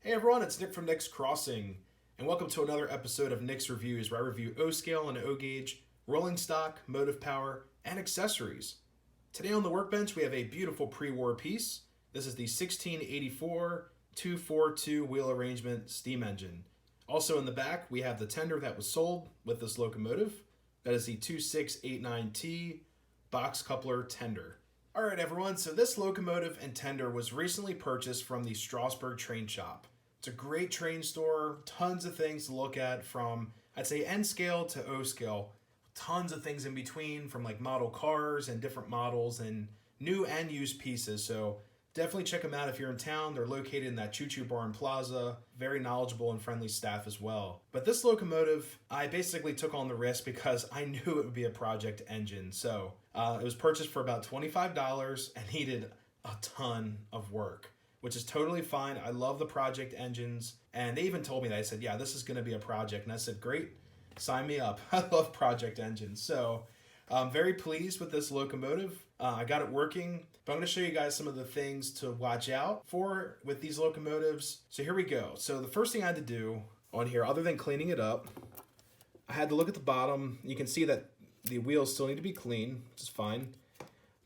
Hey everyone, it's Nick from Nick's Crossing, and welcome to another episode of Nick's Reviews, where I review O-scale and O-gauge, rolling stock, motive power, and accessories. Today on the workbench, we have a beautiful pre-war piece. This is the 1684 242 wheel arrangement steam engine. Also in the back, we have the tender that was sold with this locomotive. That is the 2689T box coupler tender. All right, everyone, so this locomotive and tender was recently purchased from the Strasburg Train Shop. It's a great train store, tons of things to look at from, I'd say, N scale to O scale. Tons of things in between, from like model cars and different models and new and used pieces. So definitely check them out if you're in town. They're located in that Choo Choo Barn Plaza. Very knowledgeable and friendly staff as well. But this locomotive, I basically took on the risk because I knew it would be a project engine. So it was purchased for about $25 and needed a ton of work, which is totally fine. I love the project engines. And they even told me that. I said, yeah, this is going to be a project. And I said, great, sign me up. I love project engines. So I'm very pleased with this locomotive. I got it working, but I'm going to show you guys some of the things to watch out for with these locomotives. So here we go. So the first thing I had to do on here, other than cleaning it up, I had to look at the bottom. You can see that the wheels still need to be clean, which is fine.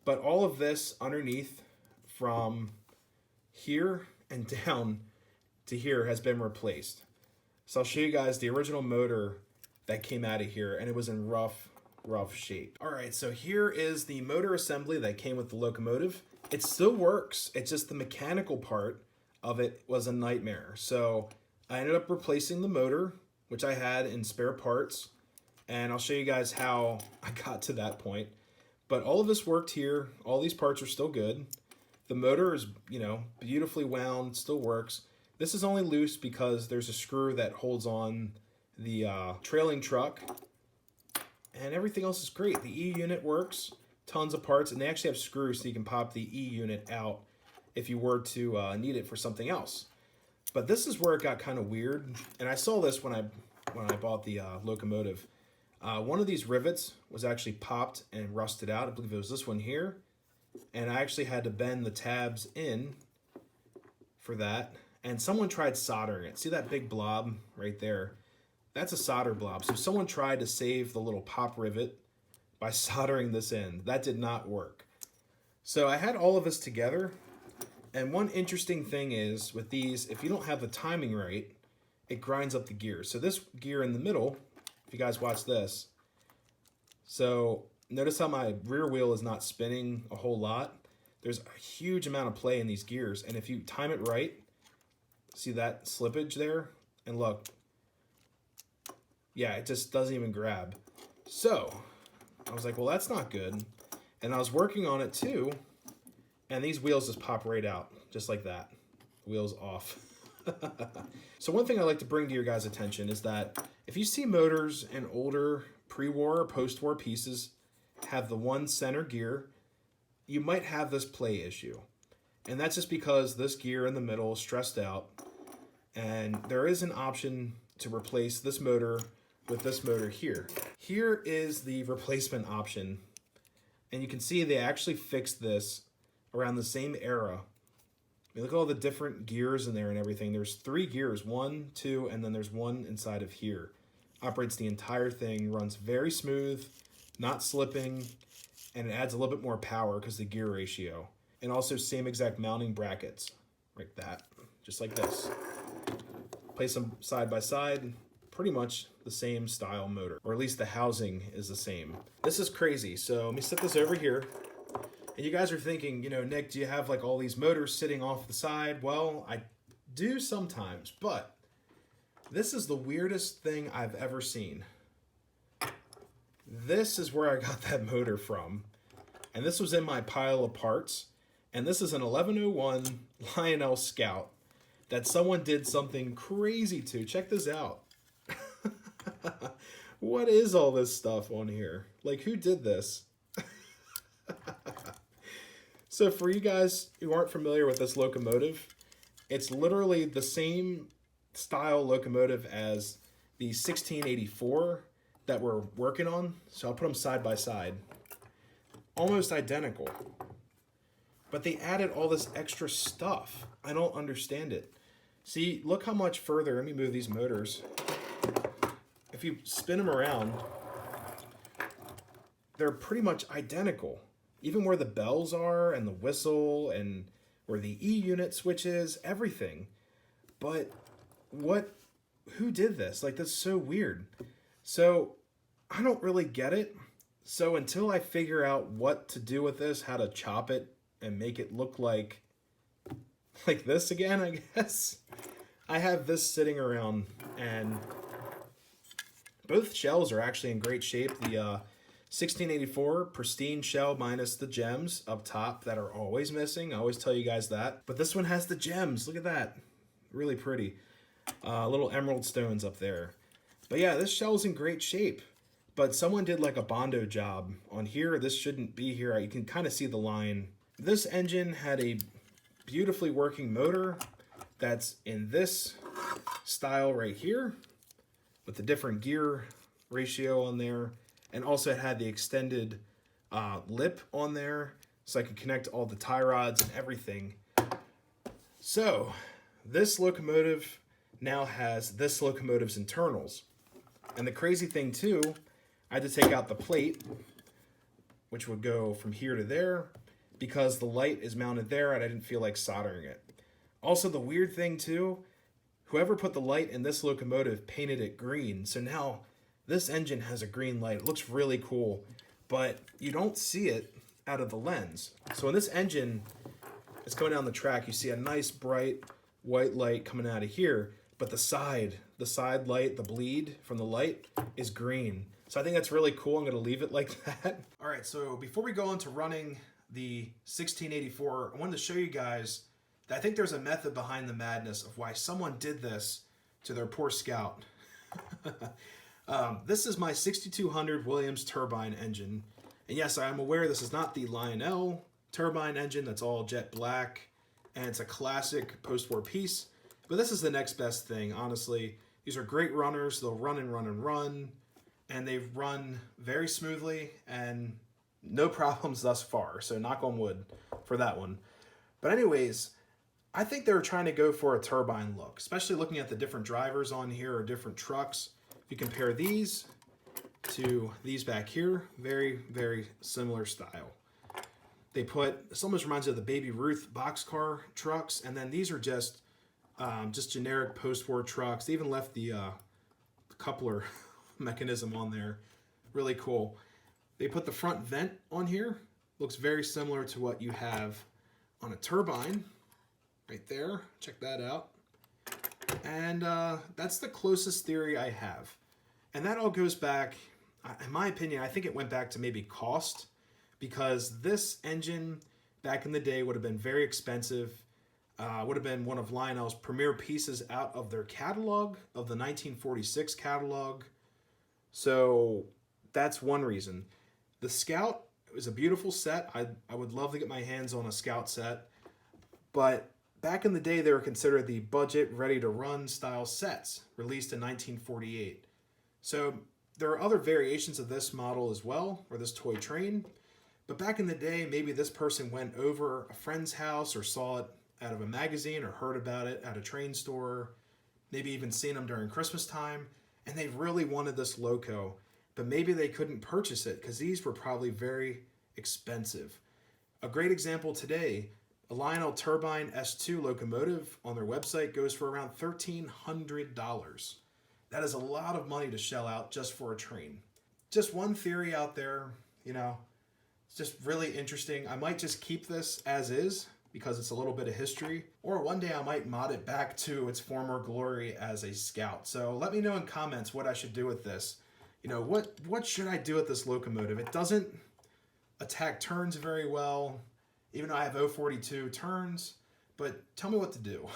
But all of this underneath from here and down to here has been replaced. So I'll show you guys the original motor that came out of here, and it was in rough shape. All right, so here is the motor assembly that came with the locomotive. It still works. It's just the mechanical part of it was a nightmare. So I ended up replacing the motor, which I had in spare parts, and I'll show you guys how I got to that point. But all of this worked here. All these parts are still good. The motor is, beautifully wound, still works. This is only loose because there's a screw that holds on the trailing truck, and everything else is great. The E unit works, tons of parts, and they actually have screws so you can pop the E unit out if you were to need it for something else. But this is where it got kind of weird, and I saw this when I bought the locomotive. One of these rivets was actually popped and rusted out. I believe it was this one here, and I actually had to bend the tabs in for that. And someone tried soldering it. See that big blob right there? That's a solder blob. So someone tried to save the little pop rivet by soldering this in. That did not work. So I had all of this together. And one interesting thing is with these, if you don't have the timing right, it grinds up the gears. So this gear in the middle, if you guys watch this, so notice how my rear wheel is not spinning a whole lot. There's a huge amount of play in these gears. And if you time it right, see that slippage there? And look, yeah, it just doesn't even grab. So I was like, well, that's not good. And I was working on it too, and these wheels just pop right out, just like that. Wheels off. So one thing I like to bring to your guys' attention is that if you see motors in older pre-war or post-war pieces have the one center gear, you might have this play issue. And that's just because this gear in the middle is stressed out, and there is an option to replace this motor with this motor here. Here is the replacement option, and you can see they actually fixed this around the same era. I mean, look at all the different gears in there and everything. There's 3 gears, 1, 2, and then there's one inside of here. Operates the entire thing, runs very smooth, not slipping, and it adds a little bit more power because the gear ratio. And also same exact mounting brackets, like that, just like this. Place them side by side, pretty much the same style motor, or at least the housing is the same. This is crazy. So let me set this over here. And you guys are thinking, Nick, do you have like all these motors sitting off the side? Well, I do sometimes, but this is the weirdest thing I've ever seen. This is where I got that motor from. And this was in my pile of parts. And this is an 1101 Lionel Scout that someone did something crazy to. Check this out. What is all this stuff on here? Like, who did this? So for you guys who aren't familiar with this locomotive, it's literally the same style locomotive as the 1684 that we're working on. So I'll put them side by side. Almost identical. But they added all this extra stuff. I don't understand it. See, look how much further, let me move these motors. If you spin them around, they're pretty much identical. Even where the bells are and the whistle and where the E unit switch is, everything. But who did this? Like, that's so weird. So I don't really get it. So until I figure out what to do with this, how to chop it and make it look like this again, I guess. I have this sitting around, and both shells are actually in great shape. The 1684 pristine shell minus the gems up top that are always missing. I always tell you guys that. But this one has the gems. Look at that. Really pretty. Little emerald stones up there. But yeah, this shell's in great shape. But someone did like a Bondo job on here. This shouldn't be here. You can kind of see the line. This engine had a beautifully working motor that's in this style right here with the different gear ratio on there. And also it had the extended lip on there so I could connect all the tie rods and everything. So this locomotive now has this locomotive's internals. And the crazy thing too, I had to take out the plate, which would go from here to there, because the light is mounted there and I didn't feel like soldering it. Also, the weird thing too, whoever put the light in this locomotive painted it green. So now this engine has a green light. It looks really cool, but you don't see it out of the lens. So when this engine is coming down the track, you see a nice bright white light coming out of here, but the side light, the bleed from the light is green. So I think that's really cool. I'm gonna leave it like that. All right, so before we go into running the 1684, I wanted to show you guys that I think there's a method behind the madness of why someone did this to their poor Scout. This is my 6200 Williams turbine engine. And yes, I am aware this is not the Lionel turbine engine that's all jet black, and it's a classic post-war piece, but this is the next best thing, honestly. These are great runners. They'll run and run and run, and they've run very smoothly and no problems thus far, so knock on wood for that one. But anyways, I think they were trying to go for a turbine look, especially looking at the different drivers on here or different trucks. If you compare these to these back here, very, very similar style. They put, this almost reminds me of the Baby Ruth boxcar trucks, and then these are just generic post-war trucks. They even left the coupler mechanism on there. Really cool. They put the front vent on here. Looks very similar to what you have on a turbine right there. Check that out. And that's the closest theory I have. And that all goes back, in my opinion, I think it went back to maybe cost, because this engine back in the day would have been very expensive. Would have been one of Lionel's premier pieces out of their catalog, of the 1946 catalog. So that's one reason. The Scout was a beautiful set. I would love to get my hands on a Scout set. But back in the day, they were considered the budget, ready-to-run style sets, released in 1948. So there are other variations of this model as well, or this toy train. But back in the day, maybe this person went over a friend's house or saw it out of a magazine or heard about it at a train store, maybe even seen them during Christmas time, and they really wanted this loco, but maybe they couldn't purchase it because these were probably very expensive. A great example today, a Lionel Turbine S2 locomotive on their website goes for around $1,300. That is a lot of money to shell out just for a train. Just one theory out there, you know, it's just really interesting. I might just keep this as is because it's a little bit of history, or one day I might mod it back to its former glory as a Scout. So let me know in comments what I should do with this. You know, what should I do with this locomotive? It doesn't attack turns very well, even though I have 042 turns, but tell me what to do,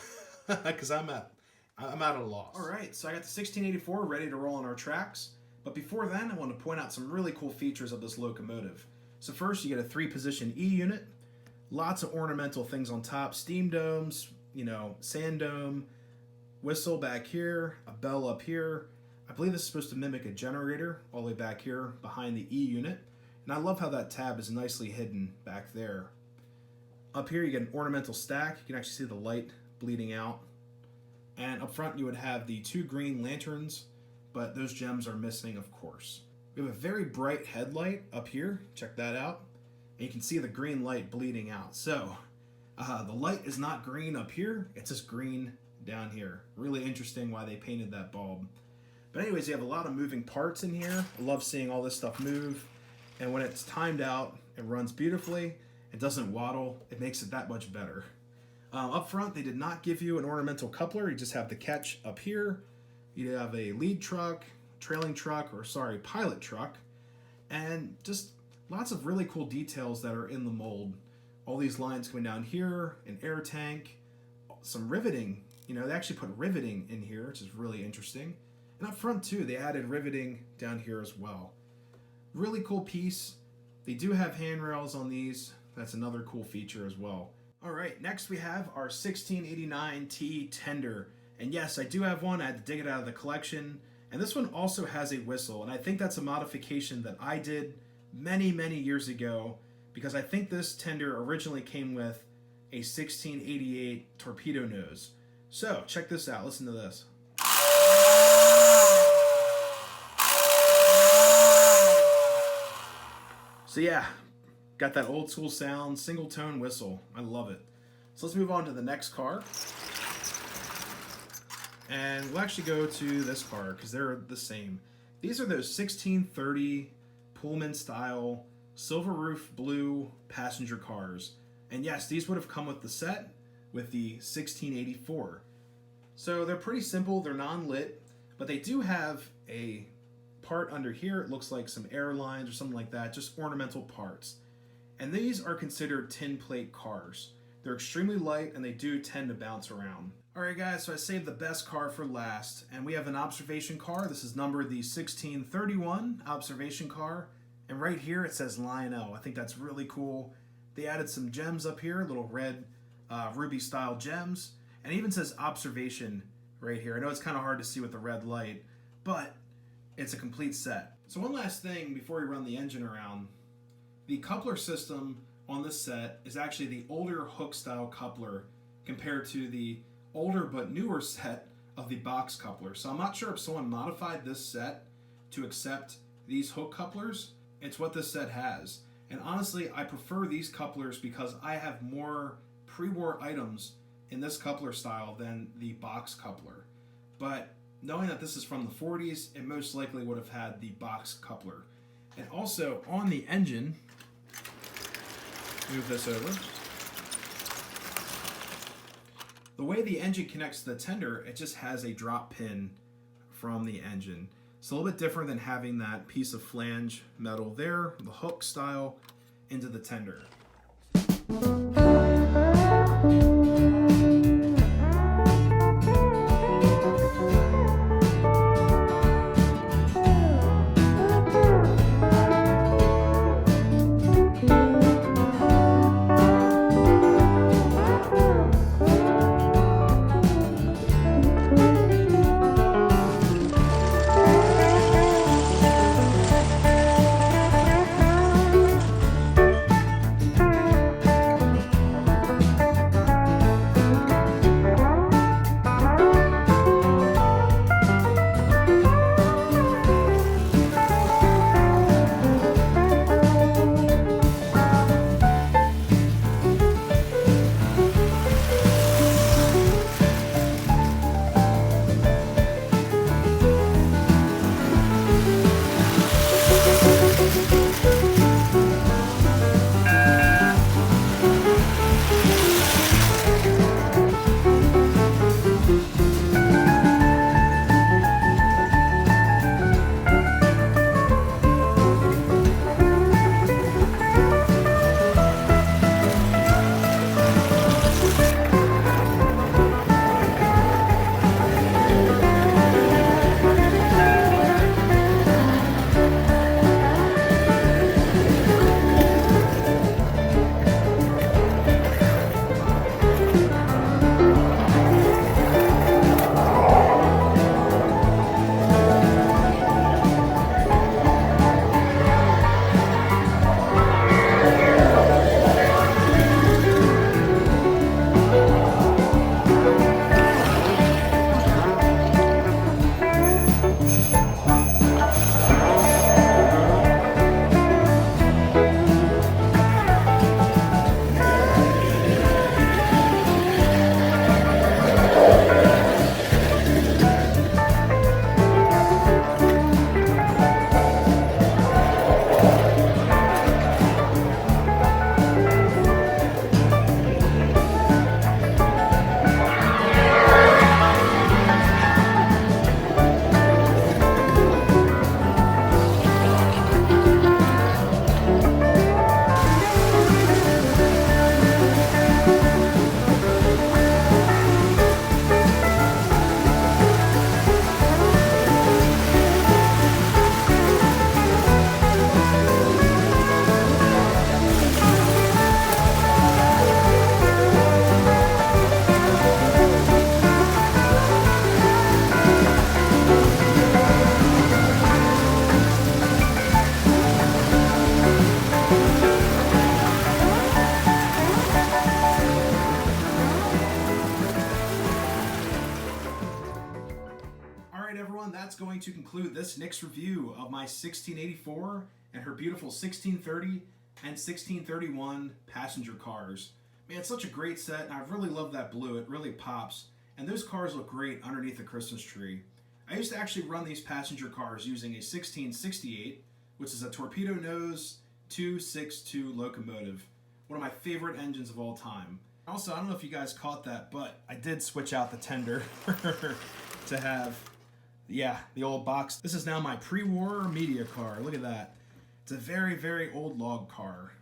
because I'm at a loss. All right, so I got the 1684 ready to roll on our tracks, but before then, I want to point out some really cool features of this locomotive. So first, you get a 3-position E unit, lots of ornamental things on top, steam domes, you know, sand dome, whistle back here, a bell up here. I believe this is supposed to mimic a generator all the way back here behind the E unit. And I love how that tab is nicely hidden back there. Up here you get an ornamental stack. You can actually see the light bleeding out And up front you would have the 2 green lanterns, but those gems are missing, of course. We have a very bright headlight up here. Check that out. And you can see the green light bleeding out. So the light is not green up here. It's just green down here. Really interesting why they painted that bulb. But anyways, you have a lot of moving parts in here. I love seeing all this stuff move. And when it's timed out, it runs beautifully. It doesn't waddle. It makes it that much better. Up front, they did not give you an ornamental coupler. You just have the catch up here. You have a lead truck, trailing truck, or sorry, pilot truck. And just lots of really cool details that are in the mold. All these lines going down here, an air tank, some riveting. You know, they actually put riveting in here, which is really interesting. And up front too, they added riveting down here as well. Really cool piece. They do have handrails on these. That's another cool feature as well. All right, next we have our 1689T tender. And yes, I do have one. I had to dig it out of the collection. And this one also has a whistle. And I think that's a modification that I did many, many years ago, because I think this tender originally came with a 1688 torpedo nose. So check this out. Listen to this. So yeah, got that old school sound, single tone whistle. I love it. So let's move on to the next car. And we'll actually go to this car because they're the same. These are those 1630 Pullman style silver roof blue passenger cars. And yes, these would have come with the set with the 1684. So they're pretty simple, they're non-lit, but they do have a part under here. It looks like some airlines or something like that, just ornamental parts. And these are considered tin plate cars. They're extremely light and they do tend to bounce around. Alright guys, so I saved the best car for last, and we have an observation car. This is numbered the 1631 observation car, and right here it says Lionel. I think that's really cool. They added some gems up here, little red ruby style gems, and it even says observation right here. I know it's kind of hard to see with the red light, but it's a complete set. So one last thing before we run the engine around. The coupler system on this set is actually the older hook style coupler compared to the older but newer set of the box coupler. So I'm not sure if someone modified this set to accept these hook couplers. It's what this set has. And honestly, I prefer these couplers because I have more pre-war items in this coupler style than the box coupler. But knowing that this is from the 40s, it most likely would have had the box coupler. And also on the engine, move this over. The way the engine connects to the tender, it just has a drop pin from the engine. It's a little bit different than having that piece of flange metal there, the hook style, into the tender. everyone, that's going to conclude this Nick's review of my 1684 and her beautiful 1630 and 1631 passenger cars. Man, it's such a great set, and I really love that blue. It really pops. And those cars look great underneath the Christmas tree. I used to actually run these passenger cars using a 1668, which is a torpedo nose 262 locomotive. One of my favorite engines of all time. Also, I don't know if you guys caught that, but I did switch out the tender to have, the old box. This is now my pre-war media car. Look at that. It's a very, very old log car.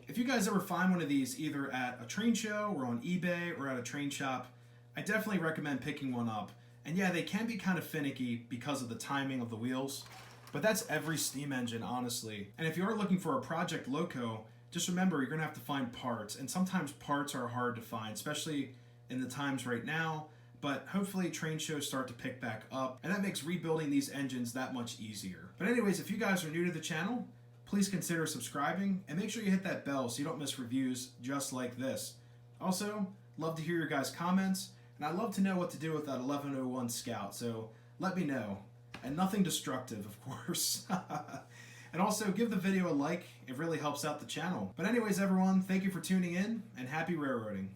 If you guys ever find one of these either at a train show or on eBay or at a train shop, I definitely recommend picking one up. And yeah, they can be kind of finicky because of the timing of the wheels, but that's every steam engine, honestly. And if you are looking for a project loco, just remember you're going to have to find parts, and sometimes parts are hard to find, especially in the times right now, but hopefully train shows start to pick back up, and that makes rebuilding these engines that much easier. But anyways, if you guys are new to the channel, please consider subscribing, and make sure you hit that bell so you don't miss reviews just like this. Also, love to hear your guys' comments, and I'd love to know what to do with that 1101 Scout, so let me know. And nothing destructive, of course. And also, give the video a like. It really helps out the channel. But anyways, everyone, thank you for tuning in, and happy railroading.